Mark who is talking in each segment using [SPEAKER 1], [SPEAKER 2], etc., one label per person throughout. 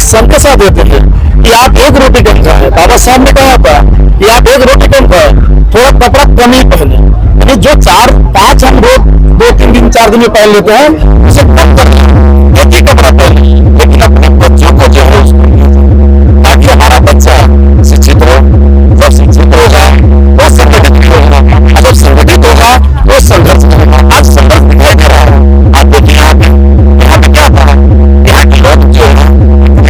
[SPEAKER 1] सबके साथ देते थे कि आप एक रोटी कम खाएं। बाबा साहब ने कहा था कि आप एक रोटी कम खाएं, थोड़ा कपड़ा कम ही पहने, यानी जो 4-5 हम रोज 2-3 दिन 4 दिन में पहन लेते हैं उसे कम कर एक ही कपड़ा पहने, लेकिन अपने बच्चों को जो है ताकि हमारा बच्चा शिक्षित हो। जब शिक्षित होगा वो संगठित होगा, जब संगठित होगा वो संघर्ष करेगा। आज संघर्ष दिखाई दे रहा है। आप देखिए यहाँ पे क्या था, यहाँ के लोग जो है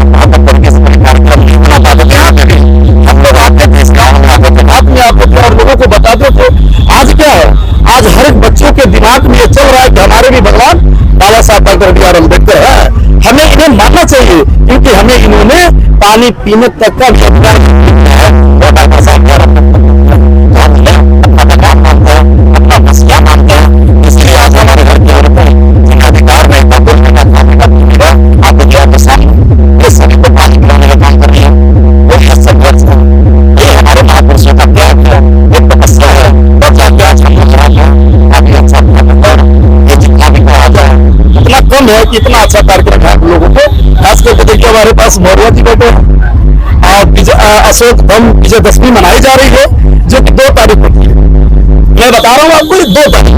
[SPEAKER 1] बहुत तरीके से कार्यक्रम नहीं बना पाते थे। यहाँ पे भी हम लोग आते थे, इस गाँव में आते थे, रात में आते थे और लोगों को बताते थे। आज क्या है, आज हर एक बच्चों के दिमाग में ये चल रहा है कि हमारे भी भगवान बाबा साहब डॉक्टर बी आर अम्बेडकर है, हमें इन्हें मानना चाहिए, क्योंकि हमें इन्होंने पानी पीने तक का भी अधिकार दिया है। वो डॉक्टर साहब बी आर अम्बेडकर अपना भगवान मानते हैं, अपना मसीहा मानते हैं, इसलिए आज हमारे घर की औरतें जिन अधिकार में बोलने का खाने का पीने का आप देखिए आपके सामने ये सभी को पानी पिलाने का काम कर रही है। वो ये संघर्ष है, ये हमारे महापुरुषों का त्याग है, ये तपस्या है, तब जाके आज हम लोग यहाँ हैं। अभी अच्छा और ये जितना भी कहा जाए उतना कम है कि इतना अच्छा कार्यक्रम है आप लोगों को। खास करके देखिए हमारे पास मौर्या जी बैठे हैं और अशोक धम विजयदशमी मनाई जा रही है, जो कि 2 तारीख होती है। मैं बता रहा हूँ आपको 2 तारीख,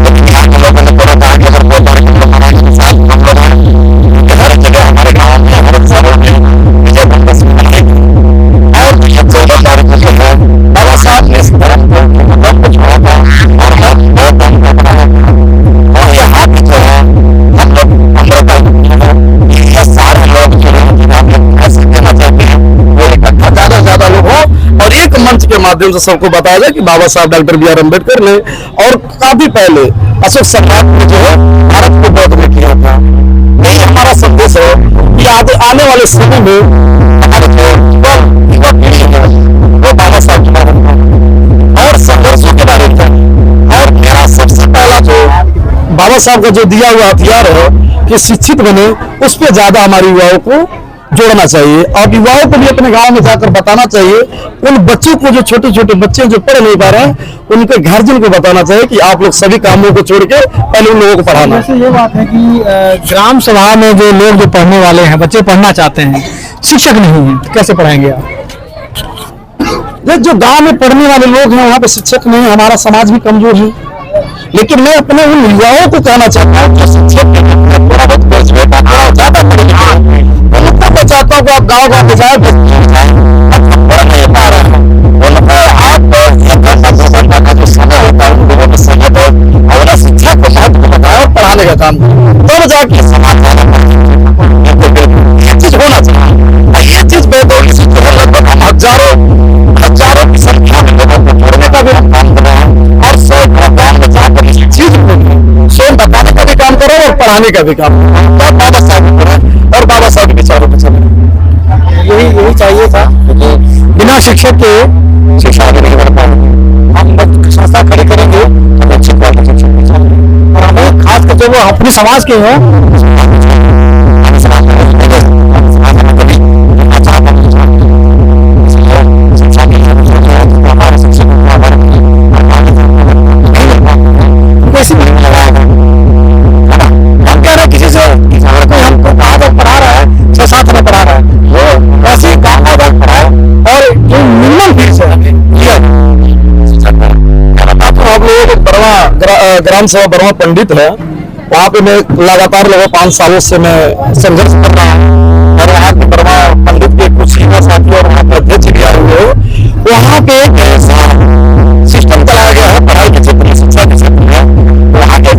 [SPEAKER 1] लेकिन यहाँ के लोगों ने पूरा कहा कि अगर 2 तारीख हम लोग मनाएंगे तो साथ हम लोग हैं हर जगह हमारे गाँव में हर शहरों में विजयदशमी मनाएंगे। और 14 तारीख को जो है बाबा साहब ने इस धर्म को छोड़ा था और हम बहुत धर्म को बनाया था। और यहाँ पे जो है हम लोग ये सारे लोग जो है जिन्हें हम लोग ऐसे कहना चाहते हैं वो इकट्ठा ज्यादा से ज्यादा लोग हो और एक मंच के माध्यम से सबको बताया जाए कि बाबा साहब डॉक्टर बी आर अम्बेडकर ने और काफी पहले अशोक सम्राट ने जो है भारत को बौद्ध में किया था। यही हमारा संदेश है कि आने वाले समय में हमारे जो युवा पीढ़ी है वो बाबा साहब के बारे में और संघर्षों के बारे में। और मेरा सबसे पहला जो बाबा साहब का जो दिया हुआ हथियार है कि शिक्षित बने, उस पर ज्यादा हमारे युवाओं को जोड़ना चाहिए और युवाओं को भी अपने गांव में जाकर बताना चाहिए। उन बच्चों को जो छोटे छोटे बच्चे जो पढ़ नहीं पा रहे हैं उनके गार्जियन को बताना चाहिए कि आप लोग सभी कामों को छोड़ के पहले उन लोगों को पढ़ाना।
[SPEAKER 2] वैसे ये बात है कि ग्राम सभा में जो लोग जो पढ़ने वाले हैं, बच्चे पढ़ना चाहते हैं, शिक्षक नहीं है, तो कैसे पढ़ाएंगे आप?
[SPEAKER 1] जो गांव में पढ़ने वाले लोग हैं वहाँ पे शिक्षक नहीं, हमारा समाज भी कमजोर है। लेकिन मैं अपने उन युवाओं को कहना चाहता हूँ जो शिक्षक थोड़ा बहुत ग्रेजुएट ज्यादा पढ़े लिखे हैं, उनको मैं चाहता हूँ कि आप गाँव गाँव में जाए पढ़ नहीं पा रहे हैं उनको आप 1 घंटा 2 घंटा का जो समय होता है उन लोगों में सहमत हो और उन्हें शिक्षा को महत्व बताया और पढ़ाने का काम तब जाके समाज ये चीज होना चाहिए। ये चीज बेदौली से जो है लगभग हम हजारों की संख्या में लोगों को जोड़ने का भी हम काम कर रहे हैं और 100 गाँव में जाकर इस चीज को स्वयं बताने का भी काम करो और पढ़ाने का भी काम करो। बाबा साहब करें और बाबा साहब के विचारों को चले।
[SPEAKER 2] यही चाहिए था, क्योंकि बिना शिक्षक के
[SPEAKER 1] शिक्षा आगे नहीं बढ़ पाएंगे। हम संस्था खड़ी करेंगे तो अच्छी क्वालिटी शिक्षक भी चाहिए
[SPEAKER 2] और हमें खास करके वो अपने समाज के हों।
[SPEAKER 1] ग्राम सभा बरवा पंडित है, वहाँ पे मैं लगातार लगभग 5 सालों से मैं संघर्ष कर रहा हूँ और वहाँ के बरवा पंडित के कुछ युवा साथी और वहाँ के अध्यक्ष भी आए हुए हैं। वहाँ पे एक ऐसा सिस्टम चलाया गया है पढ़ाई के क्षेत्र में, शिक्षा के क्षेत्र में, वहाँ के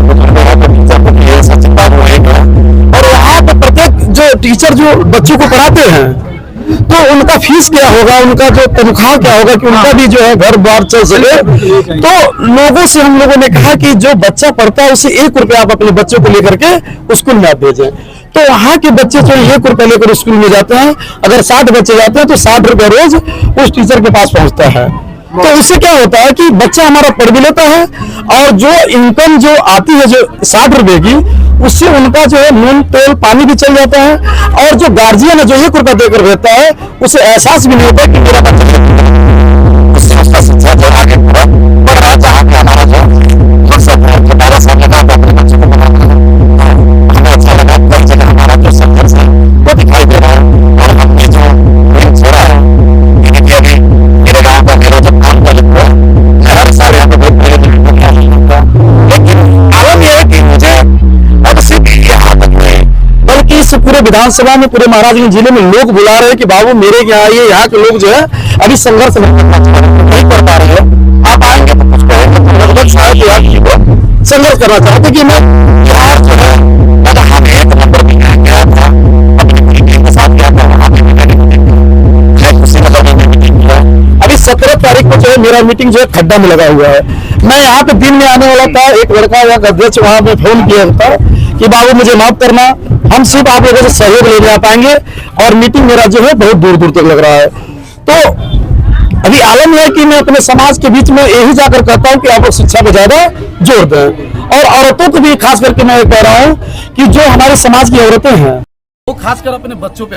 [SPEAKER 1] टीचर को भी ऐसा चिंता रहेगा और वहाँ पे प्रत्येक जो टीचर जो बच्चों को पढ़ाते हैं तो उनका फीस क्या होगा, उनका जो तनख्वाह क्या होगा कि उनका भी जो है घर बार चल सके। तो लोगों से हम लोगों ने कहा कि जो बच्चा पढ़ता है उसे 1 रुपया आप अपने बच्चों को लेकर के स्कूल में आप भेजें। तो वहाँ के बच्चे जो 1 रुपया लेकर स्कूल में जाते हैं, अगर 60 बच्चे जाते हैं तो 60 रुपया रोज उस टीचर के पास पहुँचता है। तो उससे क्या होता है कि बच्चा हमारा पढ़ भी लेता है और जो इनकम जो आती है जो 60 रुपए की, उससे उनका जो है नून तेल पानी भी चल जाता है और जो गार्जियन है जो 1 रुपया देकर भेजता है उसे एहसास भी नहीं होता कि मेरा बच्चा उससे उसका शिक्षा जो आगे बढ़ रहा है। जहाँ पे हमारा जो मकसद है जो बाबा साहब ने कहा अपने बच्चों को बनाना है, हमें अच्छा लगा कई जगह हमारा जो संघर्ष है वो दिखाई दे रहा है। विधानसभा में पूरे महाराजगंज जिले में लोग बुला रहे हैं कि बाबू मेरे यहाँ आइए, यहाँ के लोग जो है अभी संघर्ष नहीं कर पा रहे हैं, आप आएंगे तो कुछ कहेंगे। लगभग शायद यहाँ की लोग संघर्ष करना चाहते कि मैं बिहार जो है हम एक नंबर में गया था, अपनी टीम के साथ गया था, वहां पे अभी 17 तारीख को जो है मेरा मीटिंग जो है खड्डा में लगा हुआ है। मैं यहाँ पे दिन में आने वाला था, एक लड़का वहाँ अध्यक्ष वहां पे फोन किया था कि बाबू मुझे माफ करना, हम सिर्फ आप लोगों से सहयोग लेने आ पाएंगे और मीटिंग मेरा जो है बहुत दूर दूर तक लग रहा है। तो अभी आलम है कि मैं अपने समाज के बीच में यही जाकर कहता हूँ कि आप लोग शिक्षा को ज्यादा जोर दें, और औरतों को भी खास करके मैं कह रहा हूँ कि जो हमारे समाज की औरतें हैं वो खासकर अपने बच्चों पे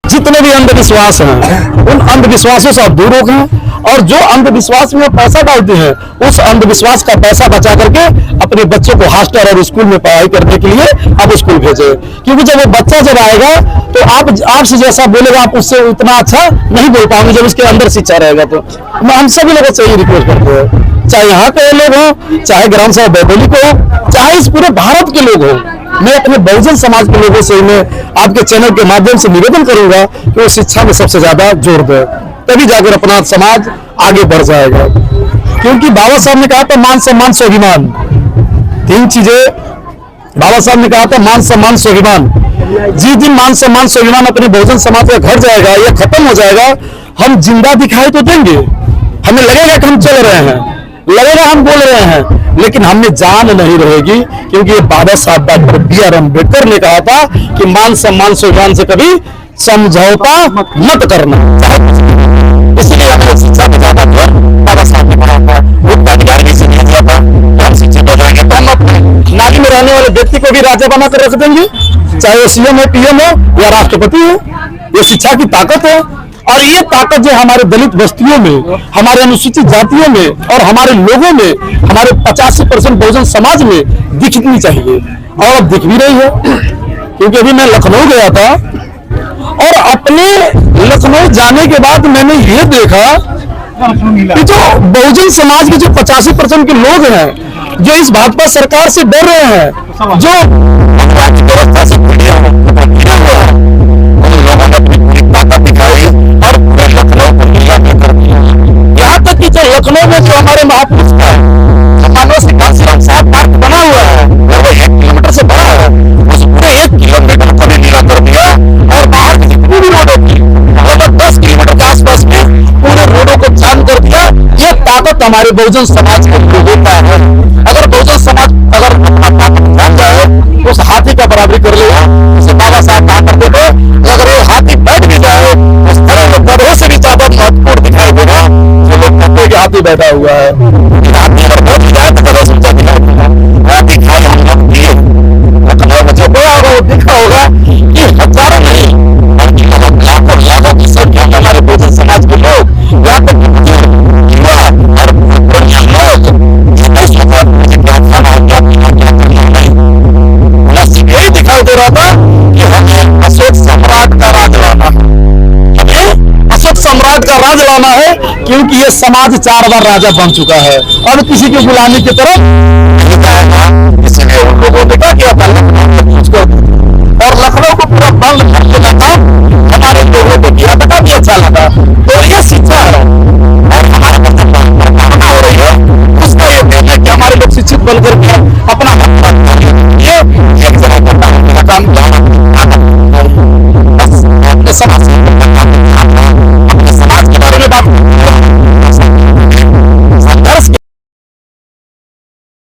[SPEAKER 1] जितने भी अंधविश्वास हैं उन अंधविश्वासों से आप दूर हो गए, और जो अंधविश्वास में पैसा डालते हैं उस अंधविश्वास का पैसा बचा करके अपने बच्चों को हॉस्टल और स्कूल में पढ़ाई करने के लिए आप स्कूल भेजें, क्योंकि जब वो बच्चा जब आएगा तो आपसे जैसा बोलेगा आप उससे उतना अच्छा नहीं बोल पाएंगे जब उसके अंदर शिक्षा रहेगा। तो मैं हम सभी लोगों से यही रिक्वेस्ट करते हैं, चाहे यहाँ के लोग हो, चाहे ग्राम सभा बैतूल को हो, चाहे इस पूरे भारत के लोग हो, मैं अपने बहुजन समाज के लोगों से मैं आपके चैनल के माध्यम से निवेदन करूंगा कि वो शिक्षा में सबसे ज्यादा जोर दे, तभी जाकर अपना समाज आगे बढ़ जाएगा। क्योंकि बाबा साहब ने कहा था मान सम्मान स्वाभिमान, 3 चीजें बाबा साहब ने कहा था, मान सम्मान स्वाभिमान। जिस दिन मान सम्मान स्वाभिमान अपने बहुजन समाज का घर जाएगा या खत्म हो जाएगा, हम जिंदा दिखाई तो देंगे, हमें लगेगा कि हम चल रहे हैं, लगेगा हम बोल रहे हैं, लेकिन हमें जान नहीं रहेगी, क्योंकि बाबा साहब डॉक्टर B.R. अम्बेडकर ने कहा था कि मान सम्मान स्वाभिमान से कभी समझौता मत करना। इसलिए हमें शिक्षा में ज्यादा जोर बाबा साहब ने कहा था, वो अधिकार भी से दिया था, हम शिक्षित हो जाएंगे तो हम अपने नाली में रहने वाले व्यक्ति को भी राजा बनाकर रख देंगे, चाहे वो CM हो, PM हो या राष्ट्रपति हो। ये शिक्षा की ताकत है, और ये ताकत जो हमारे दलित बस्तियों में, हमारे अनुसूचित जातियों में और हमारे लोगों में, हमारे 85% बहुजन समाज में दिखनी चाहिए, और अब दिख भी रही है। क्योंकि अभी मैं लखनऊ गया था और अपने लखनऊ जाने के बाद मैंने ये देखा कि जो बहुजन समाज के जो 85% के लोग हैं जो इस भाजपा सरकार से डर रहे हैं, जो व्यवस्था से घिरा हुआ है, उन लोगों ने अपनी पूरी ताकत दिखाई और पूरे लखनऊ को नीलामी कर दिया। यहाँ तक कि जो लखनऊ में जो हमारे महापुरुष का मानव श्री कांशीराम साहब पार्क बना हुआ है, वो 1 किलोमीटर से बड़ा है, उस पूरे 1 किलोमीटर को भी नीला कर दिया, और बाहर की जितनी भी रोडों की लगभग 10 किलोमीटर के आसपास में पूरे रोडों को जाम कर दिया। ये ताकत हमारे बहुजन समाज के लोगों का है। अगर बहुजन समाज अगर अपना ताकत जान जाए तो उस हाथी का बराबरी कर लेगा, जैसे बाबा साहब कहा करते थे, अगर वो हाथी बैठ भी जाए उस तरह में गधों से भी ज्यादा महत्वपूर्ण दिखाई देगा। जो लोग कहते हैं कि हाथी बैठा हुआ है, हाथी अगर बैठ जाए तो गधों से ऊंचा दिखाई देगा। हाथी खाई हम लोग दिए लखनऊ में जो गया होगा वो देखा होगा कि हजारों नहीं बल्कि लाखों लाखों की संख्या में हमारे बहुजन समाज के लोग, यहाँ तक युवा और बढ़िया लोग यही दिखाई दे रहा था कि हमें अशोक सम्राट का राज लाना है, हमें अशोक सम्राट का राज लाना है, क्योंकि ये समाज 4 बार राजा बन चुका है और किसी की गुलामी की तरफ नहीं जाएगा। इसलिए उन लोगों ने क्या किया था, लखनऊ को और लखनऊ को पूरा बंद कर देना था, हमारे लोगों को किया था, काफी अच्छा लगा। तो ये शिक्षा है और हमारे भावना हो रही है, उसका ये कहना है कि हमारे लोग शिक्षित बनकर